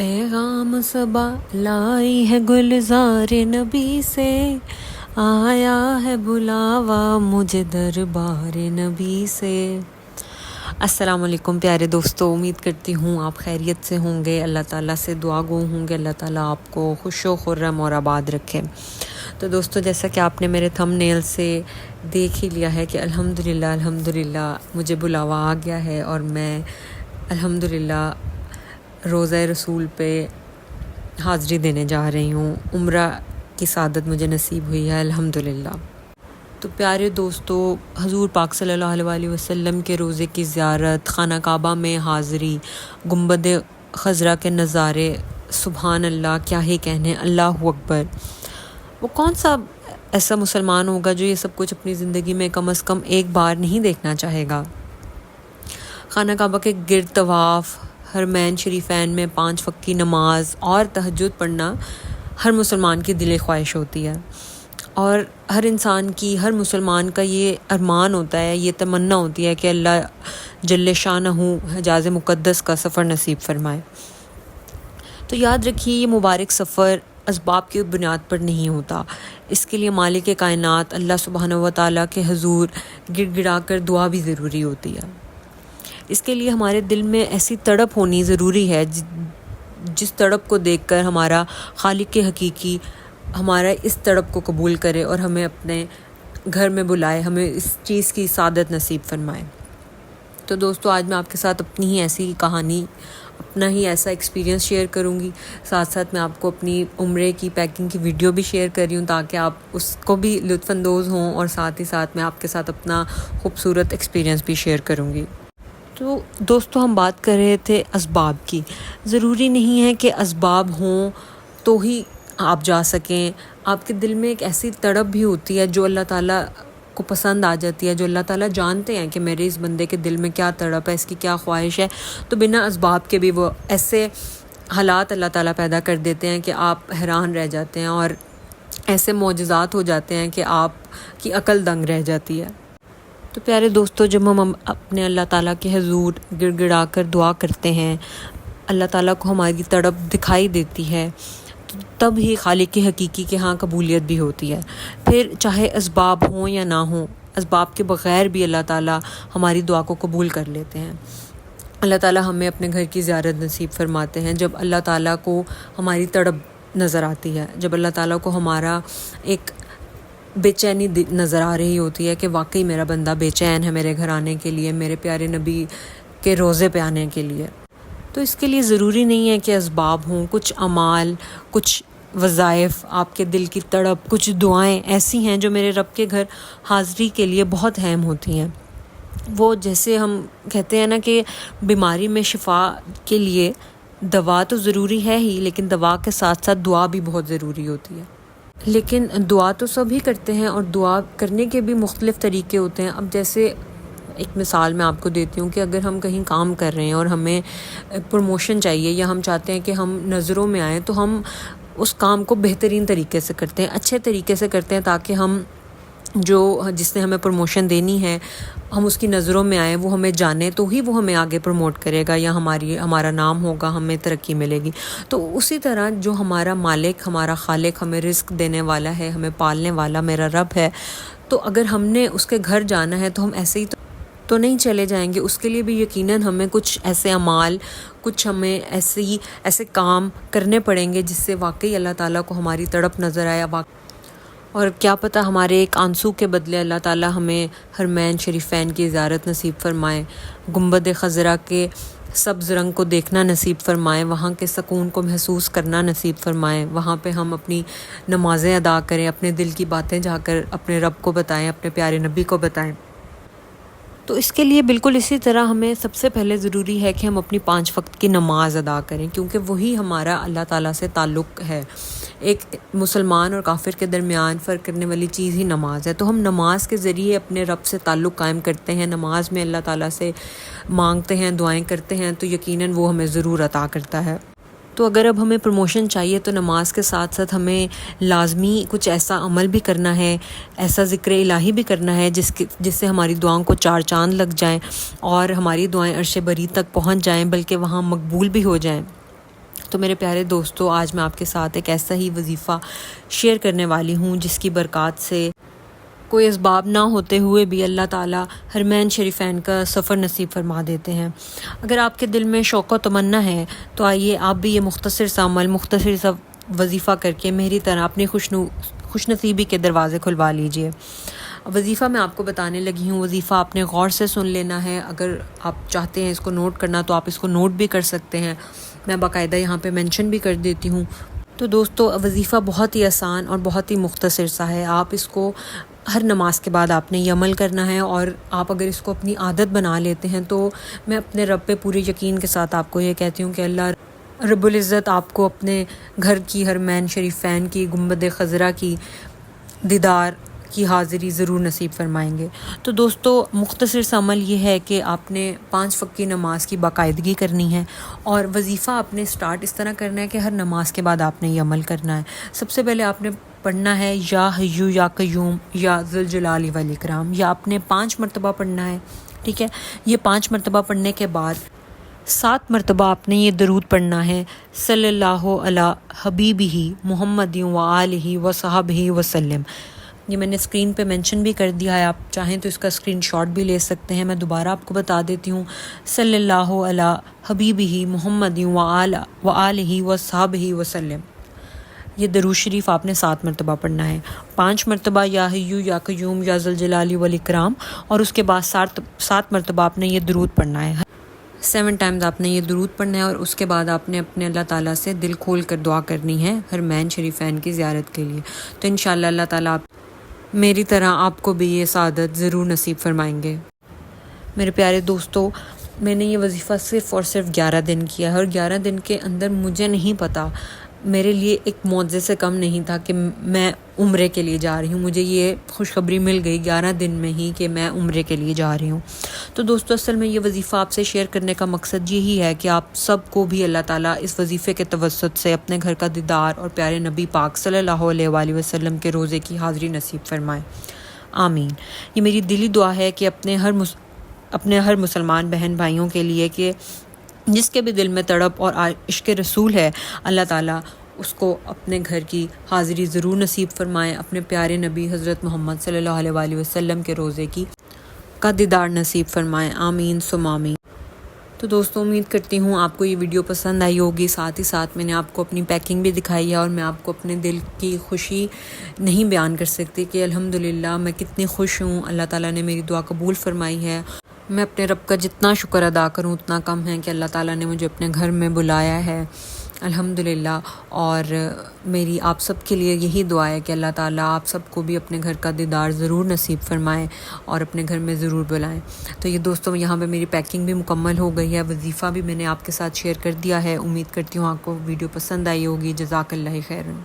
پیغام صبا لائی ہے گلزار نبی سے، آیا ہے بلاوا مجھے دربار نبی سے۔ السلام علیکم پیارے دوستو، امید کرتی ہوں آپ خیریت سے ہوں گے، اللہ تعالیٰ سے دعا گو ہوں گے اللہ تعالیٰ آپ کو خوش و خرم اور آباد رکھے۔ تو دوستو، جیسا کہ آپ نے میرے تھم نیل سے دیکھ ہی لیا ہے کہ الحمدللہ مجھے بلاوا آ گیا ہے اور میں الحمدللہ روزہ رسول پہ حاضری دینے جا رہی ہوں۔ عمرہ کی سعادت مجھے نصیب ہوئی ہے الحمدللہ۔ تو پیارے دوستو، حضور پاک صلی اللہ علیہ وسلم کے روزے کی زیارت، خانہ کعبہ میں حاضری، گنبد خضرا کے نظارے، سبحان اللہ، کیا ہی کہنے، اللہ اکبر۔ وہ کون سا ایسا مسلمان ہوگا جو یہ سب کچھ اپنی زندگی میں کم از کم ایک بار نہیں دیکھنا چاہے گا؟ خانہ کعبہ کے گرد طواف، حرمین شریفین میں 5 وقت کی نماز اور تہجد پڑھنا ہر مسلمان کی دلی خواہش ہوتی ہے، اور ہر انسان کی، ہر مسلمان کا یہ ارمان ہوتا ہے، یہ تمنا ہوتی ہے کہ اللہ جل شانہ حجاز مقدس کا سفر نصیب فرمائے۔ تو یاد رکھیے، یہ مبارک سفر اسباب کی بنیاد پر نہیں ہوتا، اس کے لیے مالک کائنات اللہ سبحانہ و تعالیٰ کے حضور گڑ گڑا کر دعا بھی ضروری ہوتی ہے۔ اس کے لیے ہمارے دل میں ایسی تڑپ ہونی ضروری ہے جس تڑپ کو دیکھ کر ہمارا خالق حقیقی ہمارا اس تڑپ کو قبول کرے اور ہمیں اپنے گھر میں بلائے، ہمیں اس چیز کی سعادت نصیب فرمائے۔ تو دوستو، آج میں آپ کے ساتھ اپنی ہی ایسی کہانی، اپنا ہی ایسا ایکسپیرینس شیئر کروں گی، ساتھ ساتھ میں آپ کو اپنی عمرے کی پیکنگ کی ویڈیو بھی شیئر کر رہی ہوں تاکہ آپ اس کو بھی لطف اندوز ہوں، اور ساتھ ہی ساتھ میں آپ کے ساتھ اپنا خوبصورت ایکسپیرینس بھی شیئر کروں گی۔ تو دوستو، ہم بات کر رہے تھے اسباب کی۔ ضروری نہیں ہے کہ اسباب ہوں تو ہی آپ جا سکیں، آپ کے دل میں ایک ایسی تڑپ بھی ہوتی ہے جو اللہ تعالیٰ کو پسند آ جاتی ہے، جو اللہ تعالیٰ جانتے ہیں کہ میرے اس بندے کے دل میں کیا تڑپ ہے، اس کی کیا خواہش ہے، تو بنا اسباب کے بھی وہ ایسے حالات اللہ تعالیٰ پیدا کر دیتے ہیں کہ آپ حیران رہ جاتے ہیں، اور ایسے معجزات ہو جاتے ہیں کہ آپ کی عقل دنگ رہ جاتی ہے۔ تو پیارے دوستو، جب ہم اپنے اللہ تعالیٰ کے حضور گڑ گڑا کر دعا کرتے ہیں، اللہ تعالیٰ کو ہماری تڑپ دکھائی دیتی ہے، تو تب ہی خالق حقیقی کے ہاں قبولیت بھی ہوتی ہے۔ پھر چاہے اسباب ہوں یا نہ ہوں، اسباب کے بغیر بھی اللہ تعالیٰ ہماری دعا کو قبول کر لیتے ہیں۔ اللہ تعالیٰ ہمیں اپنے گھر کی زیارت نصیب فرماتے ہیں جب اللہ تعالیٰ کو ہماری تڑپ نظر آتی ہے، جب اللہ تعالیٰ کو ہمارا ایک بے چینی نظر آ رہی ہوتی ہے کہ واقعی میرا بندہ بے چین ہے میرے گھر آنے کے لیے، میرے پیارے نبی کے روزے پہ آنے کے لیے۔ تو اس کے لیے ضروری نہیں ہے کہ اسباب ہوں، کچھ اعمال، کچھ وظائف، آپ کے دل کی تڑپ، کچھ دعائیں ایسی ہیں جو میرے رب کے گھر حاضری کے لیے بہت اہم ہوتی ہیں۔ وہ جیسے ہم کہتے ہیں نا کہ بیماری میں شفا کے لیے دوا تو ضروری ہے ہی، لیکن دوا کے ساتھ ساتھ دعا بھی بہت ضروری ہوتی ہے۔ لیکن دعا تو سب ہی کرتے ہیں، اور دعا کرنے کے بھی مختلف طریقے ہوتے ہیں۔ اب جیسے ایک مثال میں آپ کو دیتی ہوں کہ اگر ہم کہیں کام کر رہے ہیں اور ہمیں پروموشن چاہیے، یا ہم چاہتے ہیں کہ ہم نظروں میں آئیں، تو ہم اس کام کو بہترین طریقے سے کرتے ہیں، اچھے طریقے سے کرتے ہیں، تاکہ ہم جس نے ہمیں پروموشن دینی ہے، ہم اس کی نظروں میں آئیں، وہ ہمیں جانے، تو ہی وہ ہمیں آگے پروموٹ کرے گا، یا ہمارا نام ہوگا، ہمیں ترقی ملے گی۔ تو اسی طرح جو ہمارا مالک، ہمارا خالق، ہمیں رزق دینے والا ہے، ہمیں پالنے والا میرا رب ہے، تو اگر ہم نے اس کے گھر جانا ہے تو ہم ایسے ہی تو نہیں چلے جائیں گے، اس کے لیے بھی یقیناً ہمیں کچھ ایسے اعمال، کچھ ہمیں ایسے کام کرنے پڑیں گے جس سے واقعی اللہ تعالیٰ کو ہماری تڑپ نظر آئے، اور کیا پتہ ہمارے ایک آنسو کے بدلے اللہ تعالیٰ ہمیں حرمین شریفین کی زیارت نصیب فرمائے، گنبد خضرا کے سبز رنگ کو دیکھنا نصیب فرمائے، وہاں کے سکون کو محسوس کرنا نصیب فرمائے، وہاں پہ ہم اپنی نمازیں ادا کریں، اپنے دل کی باتیں جا کر اپنے رب کو بتائیں، اپنے پیارے نبی کو بتائیں۔ تو اس کے لیے بالکل اسی طرح ہمیں سب سے پہلے ضروری ہے کہ ہم اپنی 5 وقت کی نماز ادا کریں، کیونکہ وہی ہمارا اللہ تعالیٰ سے تعلق ہے۔ ایک مسلمان اور کافر کے درمیان فرق کرنے والی چیز ہی نماز ہے، تو ہم نماز کے ذریعے اپنے رب سے تعلق قائم کرتے ہیں، نماز میں اللہ تعالیٰ سے مانگتے ہیں، دعائیں کرتے ہیں، تو یقیناً وہ ہمیں ضرور عطا کرتا ہے۔ تو اگر اب ہمیں پروموشن چاہیے تو نماز کے ساتھ ساتھ ہمیں لازمی کچھ ایسا عمل بھی کرنا ہے، ایسا ذکر الہی بھی کرنا ہے جس سے ہماری دعاؤں کو 4 چاند لگ جائیں، اور ہماری دعائیں عرش بری تک پہنچ جائیں، بلکہ وہاں مقبول بھی ہو جائیں۔ تو میرے پیارے دوستو، آج میں آپ کے ساتھ ایک ایسا ہی وظیفہ شیئر کرنے والی ہوں جس کی برکات سے کوئی اسباب نہ ہوتے ہوئے بھی اللہ تعالیٰ حرمین شریفین کا سفر نصیب فرما دیتے ہیں۔ اگر آپ کے دل میں شوق و تمنا ہے تو آئیے آپ بھی یہ مختصر سا عمل، مختصر سا وظیفہ کر کے میری طرح اپنی خوش نصیبی کے دروازے کھلوا لیجئے۔ وظیفہ میں آپ کو بتانے لگی ہوں، وظیفہ آپ نے غور سے سن لینا ہے۔ اگر آپ چاہتے ہیں اس کو نوٹ کرنا تو آپ اس کو نوٹ بھی کر سکتے ہیں، میں باقاعدہ یہاں پہ مینشن بھی کر دیتی ہوں۔ تو دوستو، وظیفہ بہت ہی آسان اور بہت ہی مختصر سا ہے۔ آپ اس کو ہر نماز کے بعد آپ نے یہ عمل کرنا ہے، اور آپ اگر اس کو اپنی عادت بنا لیتے ہیں تو میں اپنے رب پہ پورے یقین کے ساتھ آپ کو یہ کہتی ہوں کہ اللہ رب العزت آپ کو اپنے گھر کی حرمین شریفین کی گنبد خضرا کی دیدار کی حاضری ضرور نصیب فرمائیں گے۔ تو دوستو، مختصر سا عمل یہ ہے کہ آپ نے 5 وقت کی نماز کی باقاعدگی کرنی ہے، اور وظیفہ آپ نے سٹارٹ اس طرح کرنا ہے کہ ہر نماز کے بعد آپ نے یہ عمل کرنا ہے۔ سب سے پہلے آپ نے پڑھنا ہے یا حیو یا قیوم یا ذوالجلال والاکرام، یا آپ نے 5 مرتبہ پڑھنا ہے، ٹھیک ہے۔ یہ 5 مرتبہ پڑھنے کے بعد 7 مرتبہ آپ نے یہ درود پڑھنا ہے، صلی اللہ علی حبیبہ محمد و آلہ و صحبہ وسلم۔ یہ میں نے اسکرین پہ مینشن بھی کر دیا ہے، آپ چاہیں تو اس کا اسکرین شاٹ بھی لے سکتے ہیں۔ میں دوبارہ آپ کو بتا دیتی ہوں، صلی اللہ علی حبیبہ محمد و آلہ و صحبہ وسلم۔ یہ درود شریف آپ نے 7 مرتبہ پڑھنا ہے، 5 مرتبہ یا حیو یا قیوم یا ذوالجلال والاکرام، اور اس کے بعد 7 مرتبہ آپ نے یہ درود پڑھنا ہے۔ 7 ٹائمز آپ نے یہ درود پڑھنا ہے، اور اس کے بعد آپ نے اپنے اللہ تعالیٰ سے دل کھول کر دعا کرنی ہے حرمین شریفین کی زیارت کے لیے۔ تو انشاءاللہ اللہ تعالیٰ میری طرح آپ کو بھی یہ سعادت ضرور نصیب فرمائیں گے۔ میرے پیارے دوستو، میں نے یہ وظیفہ صرف اور صرف 11 دن کیا ہے، اور 11 دن کے اندر مجھے نہیں پتا، میرے لیے ایک معجزے سے کم نہیں تھا کہ میں عمرے کے لیے جا رہی ہوں۔ مجھے یہ خوشخبری مل گئی 11 دن میں ہی کہ میں عمرے کے لیے جا رہی ہوں۔ تو دوستو، اصل میں یہ وظیفہ آپ سے شیئر کرنے کا مقصد یہی ہے کہ آپ سب کو بھی اللہ تعالیٰ اس وظیفے کے توسط سے اپنے گھر کا دیدار اور پیارے نبی پاک صلی اللہ علیہ وآلہ وسلم کے روزے کی حاضری نصیب فرمائے، آمین۔ یہ میری دلی دعا ہے کہ اپنے ہر مسلمان بہن بھائیوں کے لیے کہ جس کے بھی دل میں تڑپ اور عشق رسول ہے، اللہ تعالیٰ اس کو اپنے گھر کی حاضری ضرور نصیب فرمائے، اپنے پیارے نبی حضرت محمد صلی اللہ علیہ وآلہ وسلم کے روزے کا دیدار نصیب فرمائے، آمین ثم آمین۔ تو دوستو، امید کرتی ہوں آپ کو یہ ویڈیو پسند آئی ہوگی۔ ساتھ ہی ساتھ میں نے آپ کو اپنی پیکنگ بھی دکھائی ہے، اور میں آپ کو اپنے دل کی خوشی نہیں بیان کر سکتی کہ الحمدللہ میں کتنی خوش ہوں۔ اللہ تعالیٰ نے میری دعا قبول فرمائی ہے۔ میں اپنے رب کا جتنا شکر ادا کروں اتنا کم ہے کہ اللہ تعالیٰ نے مجھے اپنے گھر میں بلایا ہے، الحمدللہ۔ اور میری آپ سب کے لیے یہی دعا ہے کہ اللہ تعالیٰ آپ سب کو بھی اپنے گھر کا دیدار ضرور نصیب فرمائے اور اپنے گھر میں ضرور بلائیں۔ تو یہ دوستوں، یہاں پہ میری پیکنگ بھی مکمل ہو گئی ہے، وظیفہ بھی میں نے آپ کے ساتھ شیئر کر دیا ہے۔ امید کرتی ہوں آپ کو ویڈیو پسند آئی ہوگی۔ جزاک اللہ خیرن۔